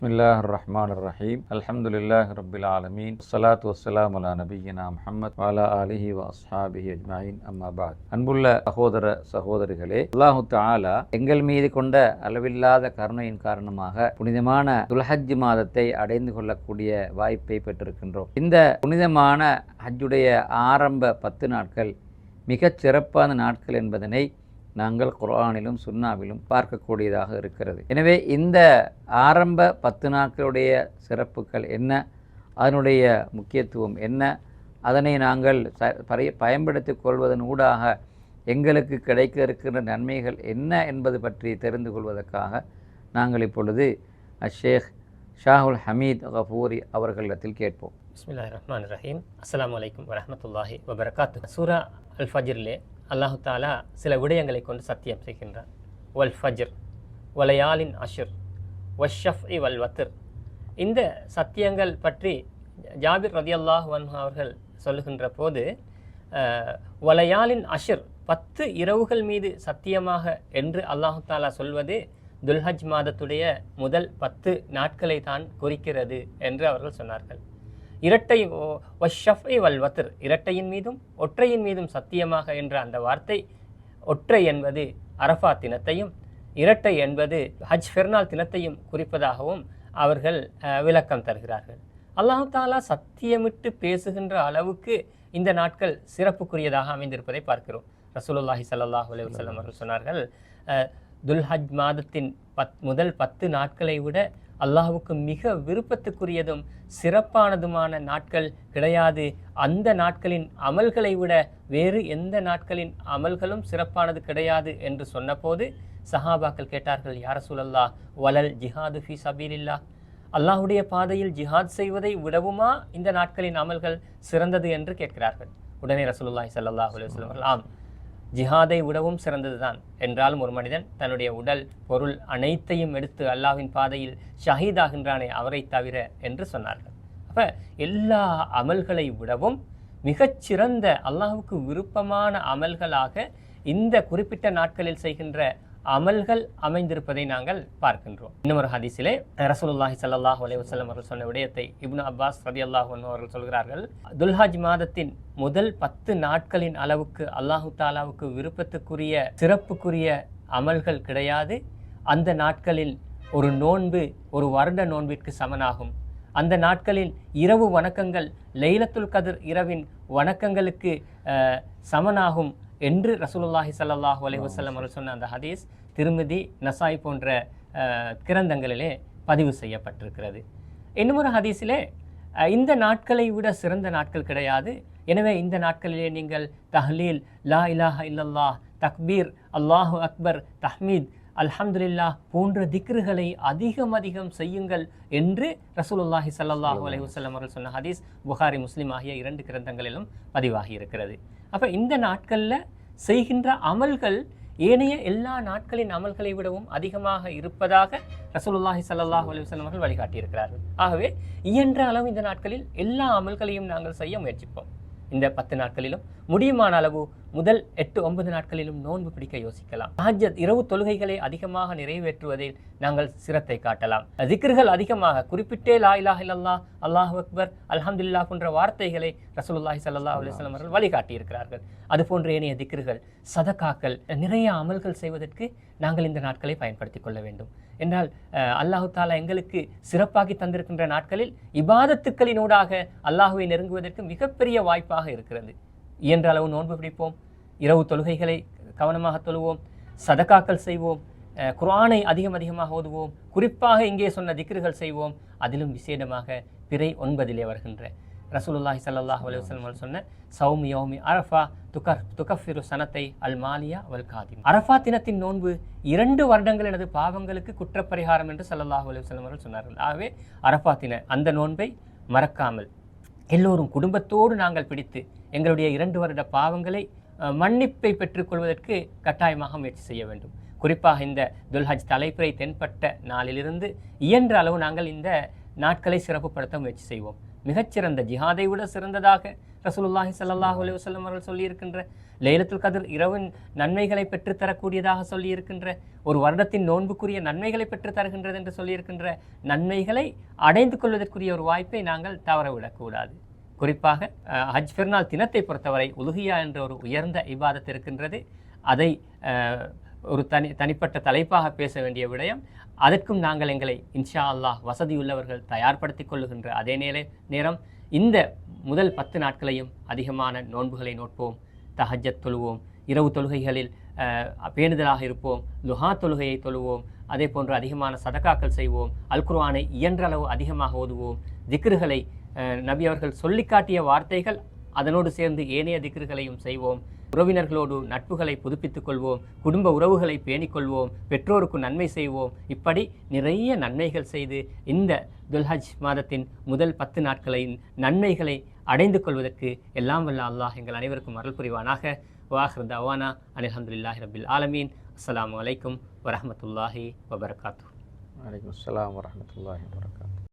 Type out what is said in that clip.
பிஸ்மில்லாஹிர் ரஹ்மானிர் ரஹீம். அல்ஹம்துலில்லாஹி ரப்பில் ஆலமீன். ஸலாத்து வஸ்ஸலாமு அலா நபிய்யினா முஹம்மத் வ அலா ஆலிஹி வ அஸ்ஹாபிஹி அஜ்மஈன். அம்மா பஅத். அன்புள்ள சகோதர சகோதரிகளே, அல்லாஹ் தஆலா எங்கள் மீது கொண்ட அளவில்லாத கருணையின் காரணமாக புனிதமான துல்ஹஜ் மாதத்தை அடைந்து கொள்ளக்கூடிய வாய்ப்பை பெற்றிருக்கின்றோம். இந்த புனிதமான ஹஜ்ஜுடைய ஆரம்ப 10 நாட்கள் மிகச் சிறப்பான நாட்கள் என்பதனை நாங்கள் குர்ஆனிலும் சுன்னாவிலும் பார்க்கக்கூடியதாக இருக்கிறது. எனவே இந்த ஆரம்ப 10 நாட்களுடைய சிறப்புகள் என்ன, அதனுடைய முக்கியத்துவம் என்ன, அதனை நாங்கள் பயன்படுத்திக் கொள்வதன் ஊடாக எங்களுக்கு கிடைக்க இருக்கின்ற நன்மைகள் என்ன என்பது பற்றி தெரிந்து கொள்வதற்காக நாங்கள் இப்பொழுது ஷேக் ஷாஹுல் ஹமீத் கஃபூரி அவர்களிடத்தில் கேட்போம். பிஸ்மில்லாஹிர் ரஹ்மானிர் ரஹீம். அஸ்ஸலாமு அலைக்கும் வரஹ்மத்துல்லாஹி வபரகாத்துஹு. சூரா அல் ஃபஜ்ரிலே அல்லாஹு தாலா சில விடயங்களை கொண்டு சத்தியம் செய்கின்றான். வல் ஃபஜ்ர் வலயாலின் அஷ்ர் வஷ்ஷஃப்இ வல் வத்ர். இந்த சத்தியங்கள் பற்றி ஜாபிர் ரலியல்லாஹு அன்ஹு அவர்கள் சொல்லுகின்ற போது வலயாலின் அஷ்ர் 10 இரவுகள் மீது சத்தியமாக என்று அல்லாஹு தாலா சொல்வது துல்ஹஜ் மாதத்துடைய முதல் 10 நாட்களை தான் குறிக்கிறது என்று அவர்கள் சொன்னார்கள். இரட்டை வஷ்ஷஃப்இ வல் வத்ர், இரட்டையின் மீதும் ஒற்றையின் மீதும் சத்தியமாக என்ற அந்த வார்த்தை, ஒற்றை என்பது அரஃபா தினத்தையும் இரட்டை என்பது ஹஜ் பெருநாள் தினத்தையும் குறிப்பதாகவும் அவர்கள் விளக்கம் தருகிறார்கள். அல்லாஹ் தஆலா சத்தியமிட்டு பேசுகின்ற அளவுக்கு இந்த நாட்கள் சிறப்புக்குரியதாக அமைந்திருப்பதை பார்க்கிறோம். ரசூலுல்லாஹி ஸல்லல்லாஹு அலைஹி வஸல்லம் அவர்கள் சொன்னார்கள், துல்ஹஜ் மாதத்தின் முதல் 10 நாட்களை விட அல்லாஹ்வுக்கு மிக விருப்பத்துக்குரியதும் சிறப்பானதுமான நாட்கள் கிடையாது. அந்த நாட்களின் அமல்களை விட வேறு எந்த நாட்களின் அமல்களும் சிறப்பானது கிடையாது என்று சொன்னபோது சஹாபாக்கள் கேட்டார்கள், யா ரசூலல்லாஹ், வலல் ஜிஹாது ஃபீ சபீலில்லாஹ், அல்லாஹ்வுடைய பாதையில் ஜிஹாத் செய்வதை விடவுமா இந்த நாட்களின் அமல்கள் சிறந்தது என்று கேட்கிறார்கள். உடனே ரசூலுல்லாஹி ஸல்லல்லாஹு அலைஹி வஸல்லம் அவர்கள், ஆம், ஜிஹாதை விடவும் சிறந்ததுதான். என்றாலும் ஒரு மனிதன் தன்னுடைய உடல் பொருள் அனைத்தையும் எடுத்து அல்லாஹ்வின் பாதையில் ஷஹீதாகின்றானே அவரை தவிர என்று சொன்னார்கள். அப்ப எல்லா அமல்களை விடவும் மிகச்சிறந்த அல்லாஹ்வுக்கு விருப்பமான அமல்களாக இந்த குறிப்பிட்ட நாட்களில் செய்கின்ற அமல்கள் அமைந்திருப்பதை நாங்கள் பார்க்கின்றோம். இன்னும் ஒரு ஹதீஸிலே ரசூலுல்லாஹி ஸல்லல்லாஹு அலைஹி வஸல்லம் அவர்கள் சொன்ன விடயத்தை இப்னு அப்பாஸ் ரலியல்லாஹு அன்ஹு அவர்கள் சொல்கிறார்கள், துல்ஹஜ் மாதத்தின் முதல் 10 நாட்களின் அளவுக்கு அல்லாஹு தாலாவுக்கு விருப்பத்துக்குரிய சிறப்புக்குரிய அமல்கள் கிடையாது. அந்த நாட்களில் ஒரு நோன்பு ஒரு வருட நோன்பிற்கு சமனாகும். அந்த நாட்களில் இரவு வணக்கங்கள் லைலத்துல் கத்ர் இரவின் வணக்கங்களுக்கு சமனாகும் என்று ரசூலுல்லாஹி ஸல்லல்லாஹு அலைஹி வஸல்லம் அவர்கள் சொன்ன அந்த ஹதீஸ் திருமிதி, நசாய் போன்ற கிரந்தங்களிலே பதிவு செய்யப்பட்டிருக்கிறது. இன்னும் ஒரு ஹதீஸிலே இந்த நாட்களை விட சிறந்த நாட்கள் கிடையாது, எனவே இந்த நாட்களிலே நீங்கள் தஹ்லீல், லா இலாஹ இல்லல்லாஹ், தக்பீர், அல்லாஹு அக்பர், தஹ்மீத், அல்ஹம்துலில்லாஹ் போன்ற திக்ருகளை அதிகம் செய்யுங்கள் என்று ரசூலுல்லாஹி ஸல்லல்லாஹு அலைஹி வஸல்லம் அவர்கள் சொன்ன ஹதீஸ் புகாரி, முஸ்லிம் ஆகிய 2 கிரந்தங்களிலும் பதிவாகி இருக்கிறது. அப்ப இந்த நாட்கள்ல செய்கின்ற அமல்கள் ஏனைய எல்லா நாட்களின் அமல்களை விடவும் அதிகமாக இருப்பதாக ரசூலுல்லாஹி ஸல்லல்லாஹு அலைஹி வஸல்லம் அவர்கள் வழிகாட்டியிருக்கிறார்கள். ஆகவே இயன்ற அளவு இந்த நாட்களில் எல்லா அமல்களையும் நாங்கள் செய்ய முயற்சிப்போம். இந்த 10 நாட்களிலும் முடியுமான அளவு முதல் 8-9 நாட்களிலும் நோன்பு பிடிக்க யோசிக்கலாம். தஹஜ்ஜத் இரவு தொழுகைகளை அதிகமாக நிறைவேற்றுவதில் நாங்கள் சிரத்தை காட்டலாம். திக்ர்கள் அதிகமாக குறிப்பிட்டே லா இலாஹ இல்லல்லாஹ், அல்லாஹு அக்பர், அல்ஹம்துலில்லாஹ் போன்ற வார்த்தைகளை ரசூலுல்லாஹி ஸல்லல்லாஹு அலைஹி வஸல்லம் அவர்கள் வழிகாட்டி இருக்கிறார்கள். அதுபோன்ற ஏனைய திக்ர்கள், சதகாக்கள், நிறைய அமல்கள் செய்வதற்கு நாங்கள் இந்த நாட்களை பயன்படுத்திக் கொள்ள வேண்டும். என்றால் அல்லாஹு தாலா எங்களுக்கு சிறப்பாக்கி தந்திருக்கின்ற நாட்களில் இபாதத்துக்களினூடாக அல்லாஹுவை நெருங்குவதற்கு மிகப்பெரிய வாய்ப்பாக இருக்கிறது. இயன்ற அளவு நோன்பு பிடிப்போம், இரவு தொழுகைகளை கவனமாக தொழுவோம், சதகாக்கள் செய்வோம், குர்ஆனை அதிகமாக ஓதுவோம், குறிப்பாக இங்கே சொன்ன திக்ருகள் செய்வோம். அதிலும் விசேடமாக பிறை 9 வருகின்ற ரசூலுல்லாஹி ஸல்லல்லாஹு அலைஹி வஸல்லம் சொன்ன சௌம் யௌமி அரஃபா துகஃபிரு சனத்தை அல் மாலியா வல் காதிம். அரஃபா தினத்தின் நோன்பு 2 வருடங்கள் எனது பாவங்களுக்கு குற்றப்பரிகாரம் என்று ஸல்லல்லாஹு அலைஹி வஸல்லம் அவர்கள் சொன்னார்கள். ஆகவே அரஃபா தின அந்த நோன்பை மறக்காமல் எல்லோரும் குடும்பத்தோடு நாங்கள் பிடித்து எங்களுடைய 2 வருட பாவங்களை மன்னிப்பை பெற்றுக்கொள்வதற்கு கட்டாயமாக முயற்சி செய்ய வேண்டும். குறிப்பாக இந்த துல்ஹஜ் தலைப்பிறை தென்பட்ட நாளிலிருந்து இயன்ற அளவு நாங்கள் இந்த நாட்களை சிறப்புப்படுத்த முயற்சி செய்வோம். மிகச்சிறந்த ஜிஹாதை விட சிறந்ததாக ரசூலுல்லாஹி ஸல்லல்லாஹு அலைஹி வஸல்லம் அவர்கள் சொல்லியிருக்கின்ற லைலத்துல் கத்ர் இரவின் நன்மைகளை பெற்றுத்தரக்கூடியதாக சொல்லியிருக்கின்ற ஒரு வருடத்தின் நோன்புக்குரிய நன்மைகளை பெற்றுத் தருகின்றது என்று சொல்லியிருக்கின்ற நன்மைகளை அடைந்து கொள்வதற்குரிய ஒரு வாய்ப்பை நாங்கள் தவறவிடக்கூடாது. குறிப்பாக ஹஜ் பெருநாள் தினத்தை பொறுத்தவரை உலுஹியா என்ற ஒரு உயர்ந்த இபாதத் இருக்கின்றது. அதை ஒரு தனிப்பட்ட தலைப்பாக பேச வேண்டிய விடயம். அதற்கும் நாங்கள் எங்களை இன்ஷா அல்லாஹ் வசதியுள்ளவர்கள் தயார்படுத்திக் கொள்ளுகின்ற அதே நேரம் இந்த முதல் 10 நாட்களையும் அதிகமான நோன்புகளை நோட்போம், தஹஜ்ஜத் தொழுவோம், இரவு தொழுகைகளில் பேணுதலாக இருப்போம், லுஹா தொழுகையை தொழுவோம், அதே போன்று அதிகமான சதகாக்கள் செய்வோம், அல் குர்ஆனை இயன்றளவு அதிகமாக ஓதுவோம், திக்ருகளை நபி அவர்கள் சொல்லிக்காட்டிய வார்த்தைகள் அதனோடு சேர்ந்து ஏனைய திக்ருகளையும் செய்வோம், உறவினர்களோடு நட்புகளை புதுப்பித்துக் கொள்வோம், குடும்ப உறவுகளை பேணிக்கொள்வோம், பெற்றோருக்கு நன்மை செய்வோம். இப்படி நிறைய நன்மைகள் செய்து இந்த துல்ஹஜ் மாதத்தின் முதல் 10 நாட்களின் நன்மைகளை அடைந்து கொள்வதற்கு எல்லாம் வல்ல அல்லாஹ் எங்கள் அனைவருக்கும் அருள் புரிவானாக. வாஹிர் தவானா அல்ஹம்துலில்லாஹி ரப்பில் ஆலமீன். அஸ்ஸலாமு அலைக்கும் வரஹ்மத்துல்லாஹி வபரகாத்துஹு. வலைக்கும் அஸ்ஸலாம் வரஹ்மத்துல்லாஹி வபரகாத்துஹு.